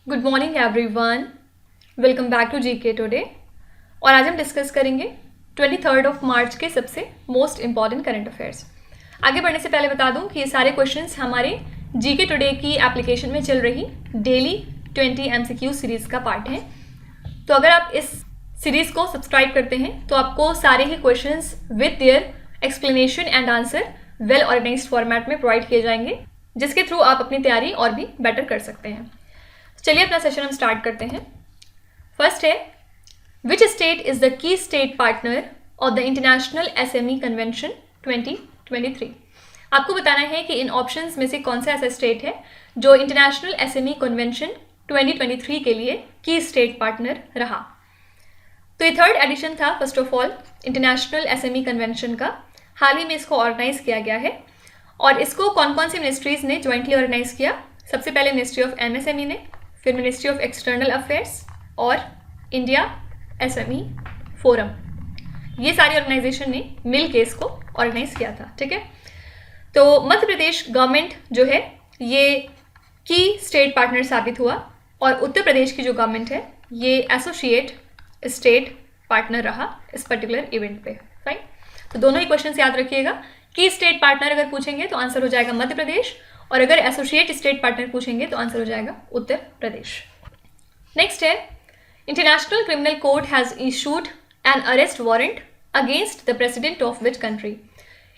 Good morning everyone, welcome back to GK today. और आज हम डिस्कस करेंगे 23 मार्च के सबसे मोस्ट इम्पॉर्टेंट करंट अफेयर्स। आगे बढ़ने से पहले बता दूं कि ये सारे क्वेश्चंस हमारे जीके टुडे की एप्लीकेशन में चल रही डेली 20 MCQ सीरीज़ का पार्ट है। तो अगर आप इस सीरीज़ को सब्सक्राइब करते हैं तो आपको सारे ही questions with their explanation and answer well organized format में प्रोवाइड किए जाएंगे, जिसके थ्रू आप अपनी तैयारी और भी बेटर कर सकते हैं। चलिए अपना सेशन हम स्टार्ट करते हैं। फर्स्ट है, विच state is the key state partner of the international SME convention 2023। आपको बताना है कि इन ऑप्शंस में से कौन सा ऐसा स्टेट है जो इंटरनेशनल SME कन्वेंशन 2023 के लिए की स्टेट पार्टनर रहा। तो ये थर्ड एडिशन था first of all international SME convention का। हाल ही में इसको ऑर्गेनाइज किया गया है और इसको कौन कौन सी मिनिस्ट्रीज ने ज्वाइंटली ऑर्गेनाइज किया। सबसे पहले मिनिस्ट्री ऑफ MSME ने, फिर मिनिस्ट्री ऑफ एक्सटर्नल अफेयर्स और इंडिया SME फोरम। ये सारी ऑर्गेनाइजेशन ने मिल के इसको ऑर्गेनाइज किया था। ठीक है, तो मध्य प्रदेश गवर्नमेंट जो है ये की स्टेट पार्टनर साबित हुआ और उत्तर प्रदेश की जो गवर्नमेंट है ये एसोसिएट स्टेट पार्टनर रहा इस पर्टिकुलर इवेंट पे। राइट, तो दोनों ही क्वेश्चन याद रखिएगा। की स्टेट पार्टनर अगर पूछेंगे तो आंसर हो जाएगा मध्य प्रदेश, और अगर एसोसिएट स्टेट पार्टनर पूछेंगे तो आंसर हो जाएगा उत्तर प्रदेश। नेक्स्ट है, international criminal court has issued N arrest warrant against the president of which country.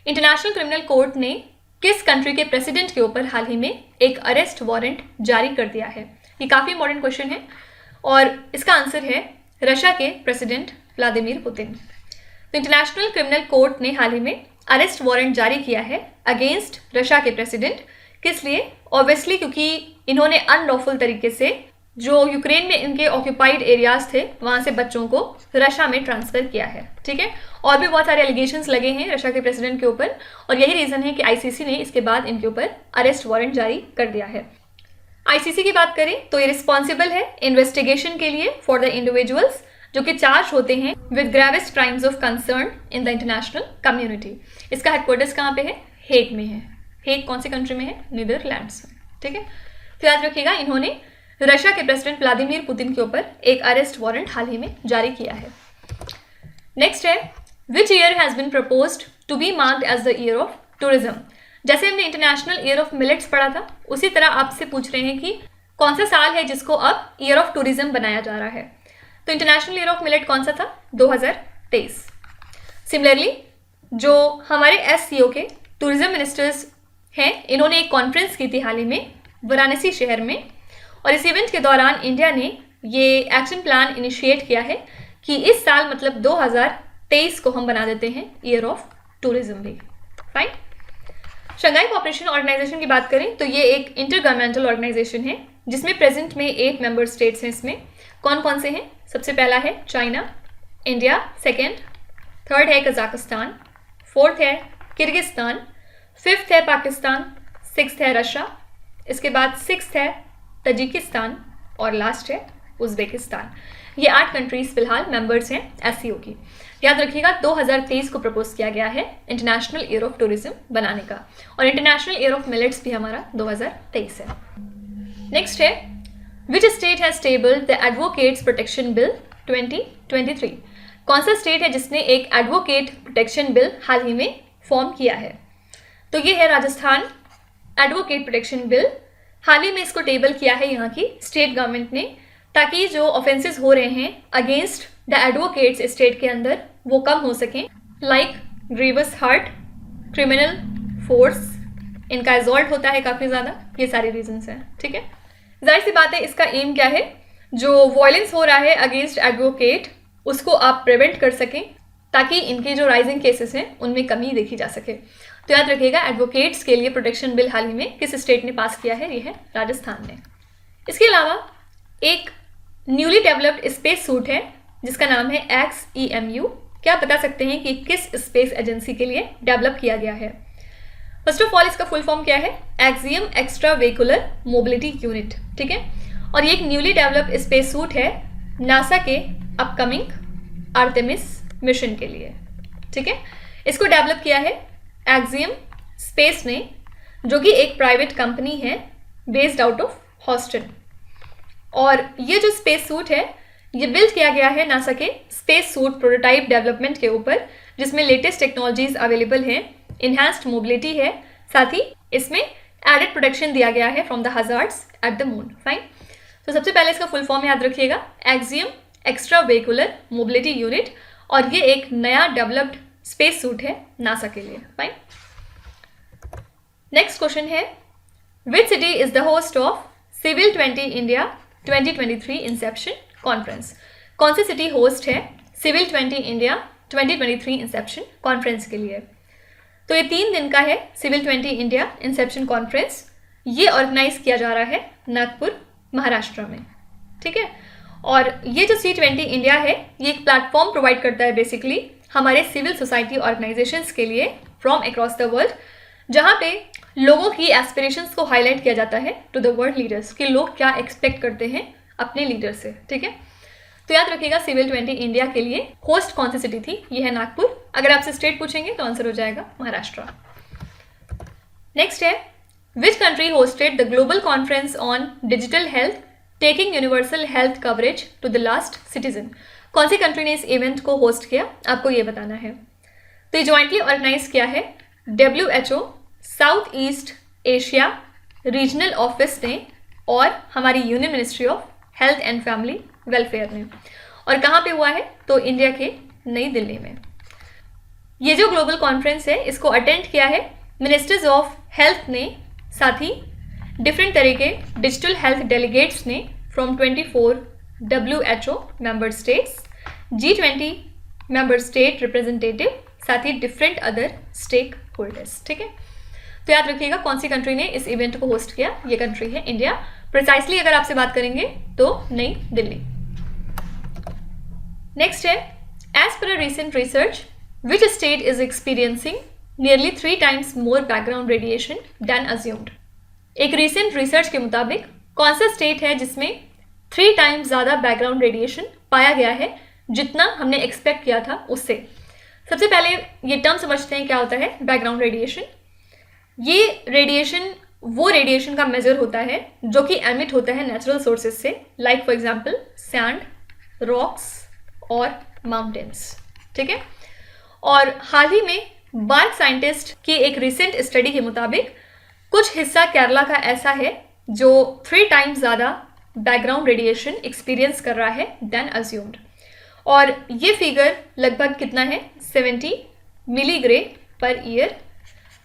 International criminal court ने किस कंट्री के प्रेसिडेंट के ऊपर हाल ही में एक अरेस्ट वारंट जारी कर दिया है। ये काफ़ी इंपॉर्टेंट क्वेश्चन है और इसका आंसर है रशिया के प्रेसिडेंट व्लादिमीर पुतिन। तो इंटरनेशनल क्रिमिनल कोर्ट ने हाल ही में अरेस्ट वारंट जारी किया है अगेंस्ट रशिया के प्रेसिडेंट। किस लिए? ऑब्वियसली क्योंकि इन्होंने अनलॉफुल तरीके से जो यूक्रेन में इनके ऑक्यूपाइड एरियाज थे वहाँ से बच्चों को रशिया में ट्रांसफ़र किया है। ठीक है, और भी बहुत सारे एलिगेशंस लगे हैं रशिया के प्रेसिडेंट के ऊपर और यही रीज़न है कि ICC ने इसके बाद इनके ऊपर अरेस्ट वारंट जारी कर दिया है। ICC की बात करें तो ये रिस्पॉन्सिबल है इन्वेस्टिगेशन के लिए फॉर द इंडिविजुअल्स जो कि चार्ज होते हैं with gravest crimes of concern in the international community. इसका हेडक्वार्टर्स कहाँ पे है? हेग में है। हेग कौन सी कंट्री में है? नीदरलैंड्स में। ठीक है, तो याद रखिएगा इन्होंने रशिया के प्रेसिडेंट व्लादिमीर पुतिन के ऊपर एक अरेस्ट वारंट हाल ही में जारी किया है। नेक्स्ट है, which year has been proposed to be marked as the year of tourism. जैसे हमने इंटरनेशनल ईयर ऑफ मिलेट्स पढ़ा था उसी तरह आपसे पूछ रहे हैं कि कौन सा साल है जिसको अब ईयर ऑफ टूरिज्म बनाया जा रहा है। तो इंटरनेशनल ईयर ऑफ मिलेट कौन सा था? 2023। सिमिलरली जो हमारे SCO के टूरिज्म मिनिस्टर्स हैं इन्होंने एक कॉन्फ्रेंस की थी हाल ही में वाराणसी शहर में, और इस इवेंट के दौरान इंडिया ने ये एक्शन प्लान इनिशिएट किया है कि इस साल मतलब 2023 को हम बना देते हैं ईयर ऑफ टूरिज्म भी। फाइन। शंघाई कोऑपरेशन ऑर्गेनाइजेशन की बात करें तो ये एक इंटर गवर्नमेंटल ऑर्गेनाइजेशन है जिसमें प्रेजेंट में 8 मेंबर स्टेट्स हैं। इसमें कौन कौन से हैं? सबसे पहला है चाइना, इंडिया सेकेंड, थर्ड है कजाकिस्तान, फोर्थ है किर्गिस्तान, फिफ्थ है पाकिस्तान, सिक्स्थ है रशिया, इसके बाद सिक्स्थ है तजिकिस्तान और लास्ट है उज़्बेकिस्तान। ये 8 कंट्रीज फिलहाल मेंबर्स हैं SCO की। याद रखिएगा 2023 को प्रपोज किया गया है इंटरनेशनल ईयर ऑफ टूरिज्म बनाने का, और इंटरनेशनल ईयर ऑफ मिलेट्स भी हमारा 2023 है। नेक्स्ट है, which state has tabled the advocates protection bill 2023। कौन सा स्टेट है जिसने एक एडवोकेट प्रोटेक्शन बिल हाल ही में फॉर्म किया है? तो ये है राजस्थान। एडवोकेट प्रोटेक्शन बिल हाल ही में इसको टेबल किया है यहाँ की स्टेट गवर्नमेंट ने, ताकि जो ऑफेंसेस हो रहे हैं अगेंस्ट द एडवोकेट्स स्टेट के अंदर वो कम हो सकें, like grievous hurt, criminal force, इनका एजॉल्ट होता है काफ़ी ज़्यादा, ये सारे रीजंस हैं। ठीक है, जाहिर सी बात है इसका एम क्या है, जो वायलेंस हो रहा है अगेंस्ट एडवोकेट उसको आप प्रिवेंट कर सकें ताकि इनके जो राइजिंग केसेस हैं उनमें कमी देखी जा सके। तो याद रखिएगा एडवोकेट्स के लिए प्रोटेक्शन बिल हाल ही में किस स्टेट ने पास किया है? ये है राजस्थान ने। इसके अलावा एक न्यूली डेवलप्ड स्पेस सूट है जिसका नाम है XEMU। क्या आप बता सकते हैं कि किस स्पेस एजेंसी के लिए डेवलप किया गया है? फर्स्ट ऑफ ऑल इसका फुल फॉर्म क्या है? Axiom extra vehicular mobility unit. ठीक है, और ये एक न्यूली डेवलप्ड स्पेस सूट है नासा के अपकमिंग आर्टेमिस मिशन के लिए। ठीक है, इसको डेवलप किया है एक्सियम स्पेस ने, जो कि एक प्राइवेट कंपनी है बेस्ड आउट ऑफ हॉस्टन। और ये जो स्पेस सूट है ये बिल्ड किया गया है नासा के स्पेस सूट प्रोटोटाइप डेवलपमेंट के ऊपर, जिसमें लेटेस्ट टेक्नोलॉजीज अवेलेबल हैं, इन्हांस्ड मोबिलिटी है, साथ ही इसमें एडेड प्रोटेक्शन दिया गया है from the hazards at the moon. Fine. तो सबसे पहले इसका फुल फॉर्म याद रखिएगा, Axiom extra vehicular mobility unit, और ये एक नया डेवलप्ड स्पेस सूट है नासा के लिए। फाइन। नेक्स्ट क्वेश्चन है, which city is the host of civil 20 India 2023 inception conference? कौन सी सिटी होस्ट है सिविल 20 इंडिया 2023 इंसेप्शन कॉन्फ्रेंस के लिए? तो ये 3 दिन का है सिविल 20 इंडिया इंसेप्शन कॉन्फ्रेंस। ये ऑर्गेनाइज किया जा रहा है नागपुर महाराष्ट्र में। ठीक है। और ये जो C20 इंडिया है ये एक प्लेटफॉर्म प्रोवाइड करता है बेसिकली हमारे सिविल सोसाइटी ऑर्गेनाइजेशंस के लिए फ्रॉम अक्रॉस द वर्ल्ड, जहाँ पे लोगों की एस्पिरेशंस को हाईलाइट किया जाता है टू द वर्ल्ड लीडर्स कि लोग क्या एक्सपेक्ट करते हैं अपने लीडर से। ठीक है। तो याद रखिएगा सिविल 20 इंडिया के लिए होस्ट कौन सी सिटी थी, ये है नागपुर। अगर आपसे स्टेट पूछेंगे तो आंसर हो जाएगा महाराष्ट्र। नेक्स्ट है, which country hosted the global conference on digital health taking universal health coverage to the last citizen? कौन सी कंट्री ने इस इवेंट को होस्ट किया, आपको ये बताना है। तो ये ज्वाइंटली ऑर्गेनाइज किया है WHO south east Asia regional office ने और हमारी union ministry of health and family welfare ने। और कहाँ पे हुआ है, तो इंडिया के नई दिल्ली में। ये जो ग्लोबल कॉन्फ्रेंस है इसको अटेंड किया है मिनिस्टर्स ऑफ हेल्थ ने, साथ ही डिफरेंट तरह के डिजिटल हेल्थ डेलीगेट्स ने from 24 WHO member states, G20 member state representative, साथ ही डिफरेंट अदर स्टेक होल्डर्स। ठीक है। तो याद रखिएगा कौन सी कंट्री ने इस इवेंट को होस्ट किया, ये कंट्री है इंडिया। प्रिसाइसली अगर आपसे बात करेंगे तो नई दिल्ली। नेक्स्ट है, as per a recent research which state is experiencing nearly 3 times more background radiation than assumed? एक रीसेंट रिसर्च के मुताबिक कौन सा स्टेट है जिसमें 3 times ज़्यादा बैकग्राउंड रेडिएशन पाया गया है जितना हमने एक्सपेक्ट किया था उससे? सबसे पहले ये टर्म समझते हैं क्या होता है बैकग्राउंड रेडिएशन। ये रेडिएशन वो रेडिएशन का मेजर होता है जो कि एमिट होता है नेचुरल सोर्सेज से, like for example sand, rocks और माउंटेन्स। ठीक है। और हाल ही में बार्क साइंटिस्ट की एक रिसेंट स्टडी के मुताबिक कुछ हिस्सा केरला का ऐसा है जो 3 times ज़्यादा बैकग्राउंड रेडिएशन एक्सपीरियंस कर रहा है देन अज्यूम्ड। और ये फिगर लगभग कितना है, 70 मिलीग्रे पर ईयर।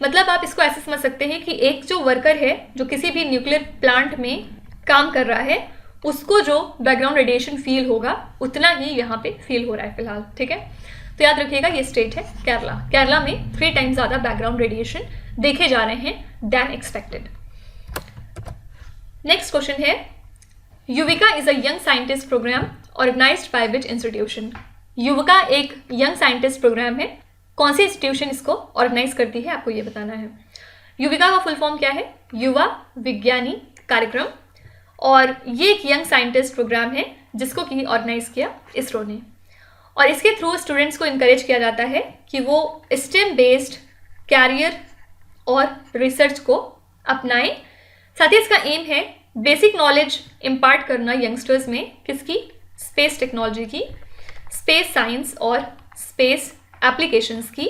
मतलब आप इसको ऐसे समझ सकते हैं कि एक जो वर्कर है जो किसी भी न्यूक्लियर प्लांट में काम कर रहा है उसको जो बैकग्राउंड रेडिएशन फील होगा उतना ही यहाँ पे फील हो रहा है फिलहाल। ठीक है। तो याद रखिएगा ये स्टेट है केरला। केरला में 3 times ज़्यादा बैकग्राउंड रेडिएशन देखे जा रहे हैं देन एक्सपेक्टेड। नेक्स्ट क्वेश्चन है, Yuvika is a young scientist programme organised by which institution? Yuvika एक यंग साइंटिस्ट प्रोग्राम है, कौन सी इंस्टीट्यूशन इसको ऑर्गेनाइज करती है, आपको ये बताना है। युविका का फुल फॉर्म क्या है, युवा विज्ञानी कार्यक्रम, और ये एक यंग साइंटिस्ट प्रोग्राम है जिसको कि ऑर्गेनाइज किया इसरो ने। और इसके थ्रू स्टूडेंट्स को इनकरेज किया जाता है कि वो स्टेम बेस्ड कैरियर और रिसर्च को अपनाएं। साथ ही इसका एम है बेसिक नॉलेज इम्पार्ट करना यंगस्टर्स में, किसकी, स्पेस टेक्नोलॉजी की, स्पेस साइंस और स्पेस एप्लीकेशंस की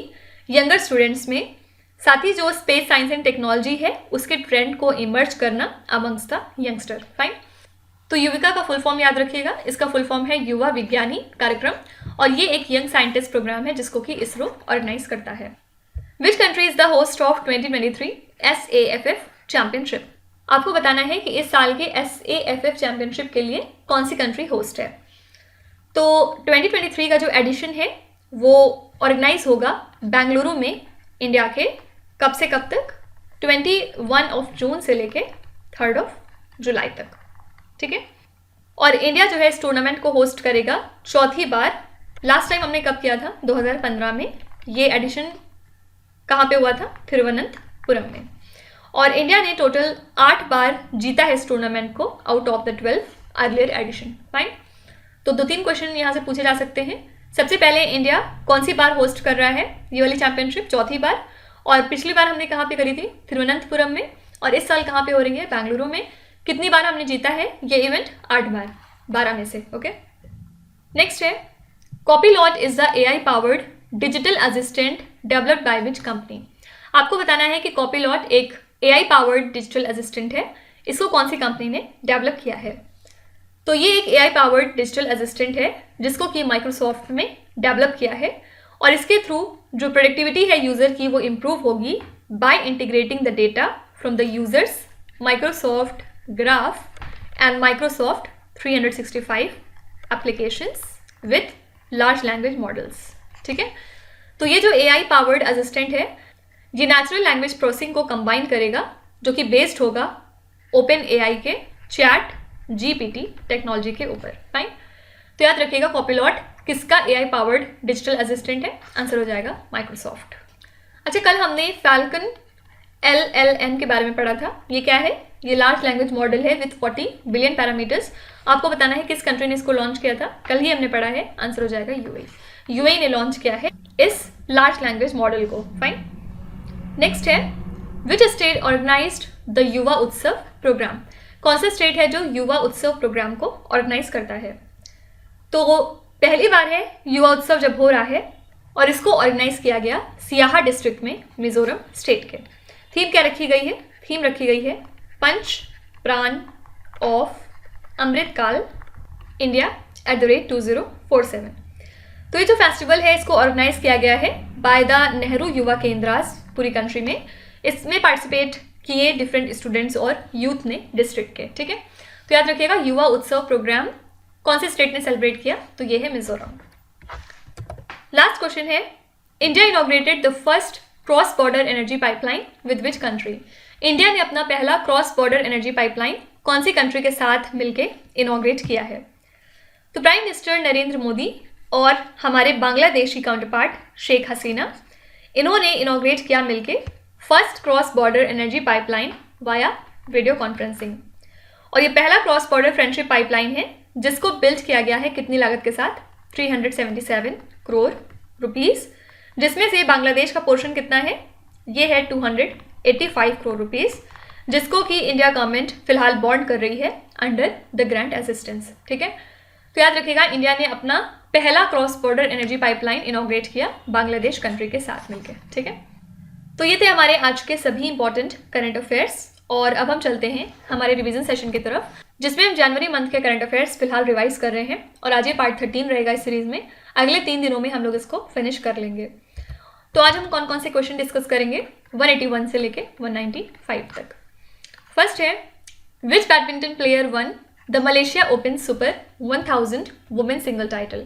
यंगर स्टूडेंट्स में। साथ ही जो स्पेस साइंस एंड टेक्नोलॉजी है उसके ट्रेंड को इमर्ज करना अमंग्स द यंगस्टर। फाइन। तो युविका का फुल फॉर्म याद रखिएगा, इसका फुल फॉर्म है युवा विज्ञानी कार्यक्रम, और ये एक यंग साइंटिस्ट प्रोग्राम है जिसको कि इसरो ऑर्गेनाइज करता है। Which country is the host of 2023 SAFF championship? आपको बताना है कि इस साल के SAFF चैंपियनशिप के लिए कौन सी कंट्री होस्ट है। तो 2023 का जो एडिशन है वो ऑर्गेनाइज होगा बेंगलुरु में इंडिया के। कब से कब तक, 21 जून से लेके 3 जुलाई तक। ठीक है। और इंडिया जो है इस टूर्नामेंट को होस्ट करेगा 4थी बार। लास्ट टाइम हमने कब किया था, 2015 में। ये एडिशन कहाँ पे हुआ था, तिरुवनंतपुरम में। और इंडिया ने टोटल 8 बार जीता है इस टूर्नामेंट को out of the 12 earlier edition. Fine. तो 2-3 क्वेश्चन यहाँ से पूछे जा सकते हैं। सबसे पहले इंडिया कौन सी बार होस्ट कर रहा है ये वाली चैंपियनशिप, 4थी बार। और पिछली बार हमने कहाँ पे करी थी, तिरुवनंतपुरम में, और इस साल कहाँ पे हो रही है, बेंगलुरु में। कितनी बार हमने जीता है ये इवेंट? 8 बार, 12 में से। ओके, नेक्स्ट है Copilot is the AI powered digital assistant developed by which company. आपको बताना है कि कॉपीलॉट एक AI पावर्ड डिजिटल असिस्टेंट है, इसको कौन सी कंपनी ने डेवलप किया है? तो ये एक AI पावर्ड डिजिटल असिस्टेंट है जिसको कि माइक्रोसॉफ्ट में डेवलप किया है, और इसके थ्रू जो प्रोडक्टिविटी है यूज़र की वो इम्प्रूव होगी by integrating the data from the users Microsoft graph and Microsoft 365 applications with large language models. ठीक है, तो ये जो AI पावर्ड असिस्टेंट है ये नेचुरल लैंग्वेज प्रोसेसिंग को कंबाइन करेगा जो कि बेस्ड होगा ओपन AI के चैट GPT टेक्नोलॉजी के ऊपर। फाइन, तो याद रखिएगा कॉपीलॉट किसका AI पावर्ड डिजिटल असिस्टेंट है? आंसर हो जाएगा माइक्रोसॉफ्ट। अच्छा, कल हमने फैल्कन LLM के बारे में पढ़ा था। ये क्या है? ये लार्ज लैंग्वेज मॉडल है विथ 40 बिलियन पैरामीटर्स। आपको बताना है किस कंट्री ने इसको लॉन्च किया था, कल ही हमने पढ़ा है। आंसर हो जाएगा UAE। UAE ने लॉन्च किया है इस लार्ज लैंग्वेज मॉडल को। फाइन, नेक्स्ट है विच स्टेट ऑर्गेनाइज्ड द युवा उत्सव प्रोग्राम। कौन सा स्टेट है जो युवा उत्सव प्रोग्राम को ऑर्गेनाइज करता है? तो पहली बार है युवा उत्सव जब हो रहा है, और इसको ऑर्गेनाइज किया गया सियाहा डिस्ट्रिक्ट में, मिजोरम स्टेट के। थीम क्या रखी गई है? थीम रखी गई है पंच प्राण ऑफ अमृतकाल इंडिया @2047। तो ये जो फेस्टिवल है इसको ऑर्गेनाइज किया गया है बाय द नेहरू युवा केंद्रास पूरी कंट्री में। इसमें पार्टिसिपेट किए डिफरेंट स्टूडेंट्स और यूथ ने डिस्ट्रिक्ट के। ठीक है, तो याद रखिएगा युवा उत्सव प्रोग्राम कौन से स्टेट ने सेलिब्रेट किया? तो ये है मिजोरम। लास्ट क्वेश्चन है India inaugurated the first cross border energy pipeline with which country. India ने अपना पहला क्रॉस बॉर्डर एनर्जी पाइपलाइन कौन सी कंट्री के साथ मिलकर इनॉग्रेट किया है? तो प्राइम मिनिस्टर नरेंद्र मोदी और हमारे बांग्लादेशी काउंटर पार्ट शेख हसीना, इन्होंने इनॉग्रेट किया मिलके first cross border energy pipeline via video conferencing. और ये पहला क्रॉस बॉर्डर फ्रेंडशिप पाइपलाइन है जिसको बिल्ड किया गया है कितनी लागत के साथ? 377 करोड़ रुपीस, जिसमें से बांग्लादेश का पोर्शन कितना है? ये है 285 करोड़ रुपीस, जिसको कि इंडिया गवर्नमेंट फिलहाल बॉन्ड कर रही है अंडर द ग्रांट असिस्टेंस। ठीक है, तो याद रखिएगा इंडिया ने अपना पहला cross border energy pipeline inaugurate किया बांग्लादेश कंट्री के साथ मिलकर। ठीक है, तो ये थे हमारे आज के सभी इंपॉर्टेंट करंट अफेयर्स, और अब हम चलते हैं हमारे रिवीजन सेशन की तरफ, जिसमें हम जनवरी मंथ के करंट अफेयर्स फिलहाल रिवाइज कर रहे हैं, और आज ये पार्ट 13 रहेगा इस सीरीज में। अगले 3 दिनों में हम लोग इसको फिनिश कर लेंगे। तो आज हम कौन कौन से क्वेश्चन डिस्कस करेंगे 181 से लेके 195 तक। फर्स्ट है which badminton player won the Malaysia Open super 1000 women single title.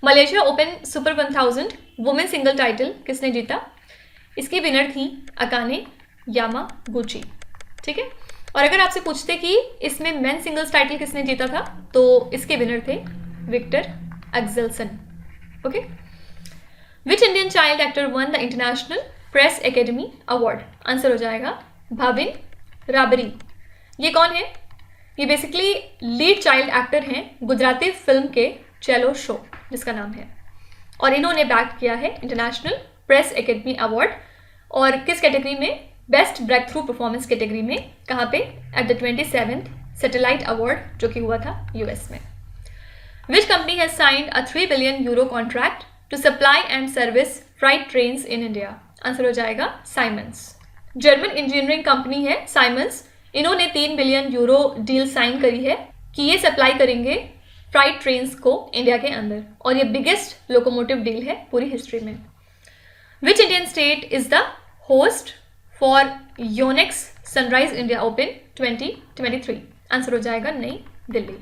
Malaysia Open super 1000 women single title किसने जीता? इसकी विनर थी अकाने यामागुची। ठीक है, और अगर आपसे पूछते कि इसमें मेन सिंगल्स टाइटल किसने जीता था, तो इसके विनर थे Viktor Axelsen. Okay, which Indian child actor won the international press academy award. Answer हो जाएगा भाविन राबरी। ये कौन है? ये बेसिकली लीड चाइल्ड एक्टर हैं गुजराती फिल्म के चलो शो जिसका नाम है, और इन्होंने बैक किया है इंटरनेशनल प्रेस एकेडमी अवार्ड। और किस कैटेगरी में? Best breakthrough performance category में। कहाँ पे? At the 27th satellite award जो कि हुआ था US में। Which company has signed a 3 billion euro contract to supply and service freight trains in India. Answer हो जाएगा साइमंस। जर्मन इंजीनियरिंग कंपनी है साइमंस, इन्होंने 3 बिलियन यूरो डील साइन करी है कि ये सप्लाई करेंगे फ्राइट ट्रेन्स को इंडिया के अंदर, और ये बिगेस्ट लोकोमोटिव डील है पूरी हिस्ट्री में। Which Indian state is the host for Yonex Sunrise India Open 2023। Answer हो जाएगा New Delhi.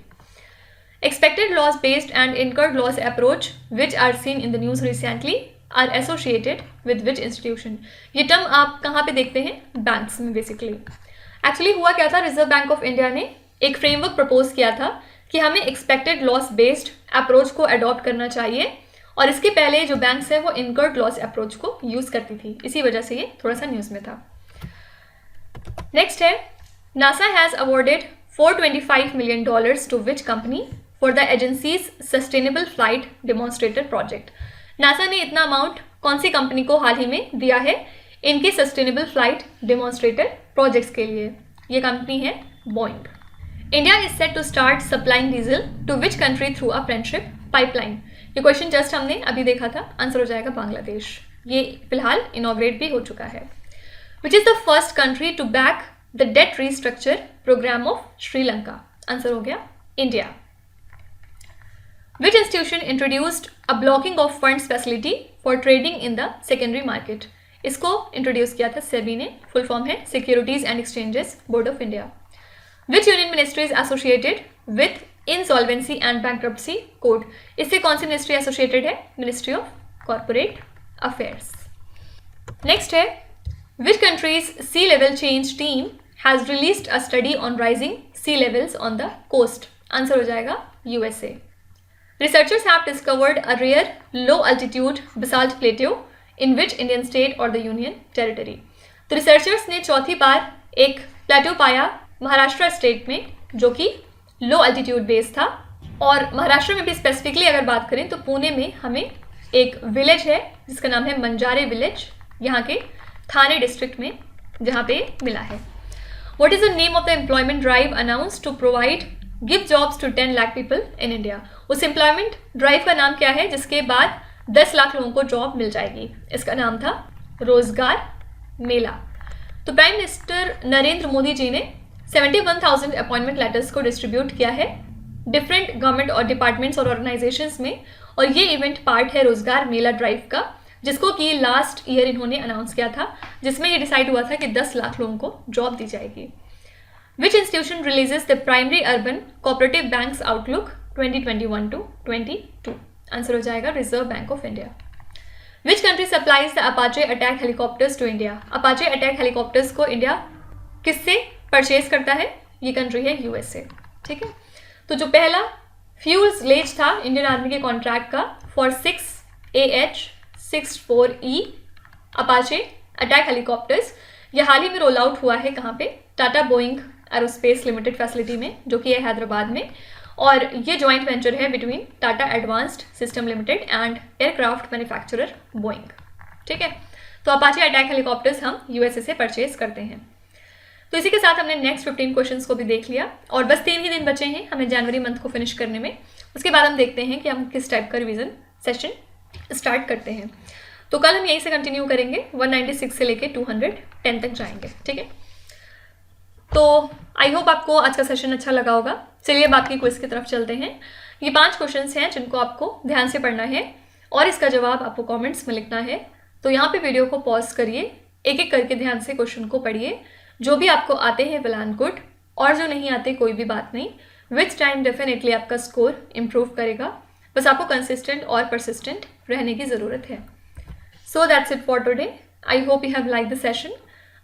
Expected loss based and incurred loss approach which are seen in the news recently are associated with which institution. ये term आप कहाँ पे देखते हैं? Banks में basically. Actually हुआ क्या था, रिजर्व बैंक ऑफ इंडिया ने एक फ्रेमवर्क प्रपोज किया था कि हमें एक्सपेक्टेड लॉस बेस्ड अप्रोच को अडॉप्ट करना चाहिए, और इसके पहले जो बैंक्स है वो इनकर्ड लॉस अप्रोच को यूज़ करती थी, इसी वजह से ये थोड़ा सा न्यूज़ में था। नेक्स्ट है NASA has awarded $425 million to which company for the agency's sustainable flight demonstrator project. NASA ने इतना अमाउंट कौन सी कंपनी को हाल ही में दिया है इनके सस्टेनेबल फ्लाइट डेमोन्स्ट्रेटर प्रोजेक्ट्स के लिए? ये कंपनी है Boeing. India is set to start supplying diesel to which country through a friendship pipeline. ये क्वेश्चन जस्ट हमने अभी देखा था, आंसर हो जाएगा बांग्लादेश। ये फिलहाल इनॉग्रेट भी हो चुका है। Which is the first country to back the debt restructure programme of Sri Lanka, answer हो गया India. Which institution introduced a blocking of funds facility for trading in the secondary market, इसको इंट्रोड्यूस किया था सेबी ने, फुल फॉर्म है securities and exchanges board of India. Which union ministry is associated with insolvency and bankruptcy code, इससे कौन सी ministry associated है, ministry of corporate affairs. Next है which country's sea level change team has released a study on rising sea levels on the coast, answer हो जाएगा USA. Researchers have discovered a rare low altitude basalt plateau in which Indian state और the union territory, तो researchers ने चौथी बार एक plateau पाया Maharashtra state में जो कि लो अल्टीट्यूड बेस था। और महाराष्ट्र में भी स्पेसिफिकली अगर बात करें तो पुणे में हमें एक विलेज है जिसका नाम है मंजारे विलेज, यहाँ के थाने डिस्ट्रिक्ट में जहाँ पे मिला है। What is the name of the employment drive announce to provide give jobs to 10 lakh people in India, उस एम्प्लॉयमेंट ड्राइव का नाम क्या है जिसके बाद 10 लाख लोगों को जॉब मिल जाएगी, इसका नाम था रोजगार मेला। तो प्राइम मिनिस्टर नरेंद्र मोदी जी ने 71,000 अपॉइंटमेंट लेटर्स को डिस्ट्रीब्यूट किया है डिफरेंट गवर्नमेंट और डिपार्टमेंट्स और ऑर्गेनाइजेशंस में, और ये इवेंट पार्ट है रोजगार मेला ड्राइव का, जिसको कि लास्ट ईयर इन्होंने अनाउंस किया था, जिसमें ये डिसाइड हुआ था कि 10 लाख लोगों को जॉब दी जाएगी। Which institution releases the primary urban cooperative banks outlook 2021-22, answer हो जाएगा reserve bank of India. Which country supplies the Apache attack helicopters to India, Apache attack helicopters को इंडिया किससे परचेज करता है, ये कंट्री है यूएसए। ठीक है, तो जो पहला फ्यूल लेज था इंडियन आर्मी के कॉन्ट्रैक्ट का for 6AH-64E Apache attack helicopters, ये हाल ही में रोल आउट हुआ है कहाँ पे, Tata Boeing aerospace limited facility में जो कि है हैदराबाद में, और ये जॉइंट वेंचर है between Tata advanced system limited and aircraft manufacturer Boeing. ठीक है, तो अपाचे अटैक हेलीकॉप्टर्स हम यूएसए से परचेज करते हैं। तो इसी के साथ हमने नेक्स्ट 15 क्वेश्चंस को भी देख लिया, और बस 3 ही दिन बचे हैं हमें जनवरी मंथ को फिनिश करने में। उसके बाद हम देखते हैं कि हम किस टाइप का रिवीजन सेशन स्टार्ट करते हैं। तो कल हम यहीं से कंटिन्यू करेंगे, 196 से लेके 210 तक जाएंगे। ठीक है, तो आई होप आपको आज का सेशन अच्छा लगा होगा। चलिए अब आपकी क्विज की तरफ चलते हैं। ये 5 क्वेश्चंस हैं जिनको आपको ध्यान से पढ़ना है और इसका जवाब आपको कॉमेंट्स में लिखना है। तो यहाँ पे वीडियो को पॉज करिए, एक एक करके ध्यान से क्वेश्चन को पढ़िए। जो भी आपको आते हैं वेल एंड गुड, और जो नहीं आते कोई भी बात नहीं, विथ टाइम डेफिनेटली आपका स्कोर इम्प्रूव करेगा। बस आपको कंसिस्टेंट और परसिस्टेंट रहने की ज़रूरत है। So that's it for today. I hope you have like the session.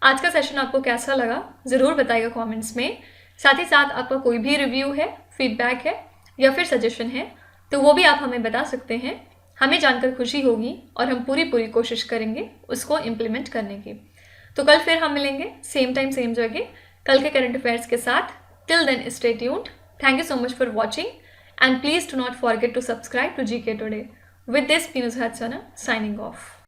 आज का सेशन आपको कैसा लगा ज़रूर बताइएगा कमेंट्स में। साथ ही साथ आपका कोई भी रिव्यू है, फीडबैक है या फिर सजेशन है तो वो भी आप हमें बता सकते हैं। हमें जानकर खुशी होगी और हम पूरी कोशिश करेंगे उसको इम्प्लीमेंट करने की। तो कल फिर हम मिलेंगे सेम टाइम सेम जगह कल के करंट अफेयर्स के साथ। Till then stay tuned. Thank you so much for watching and please do not forget to subscribe to GK Today. With this, Pinus Hatsana signing off.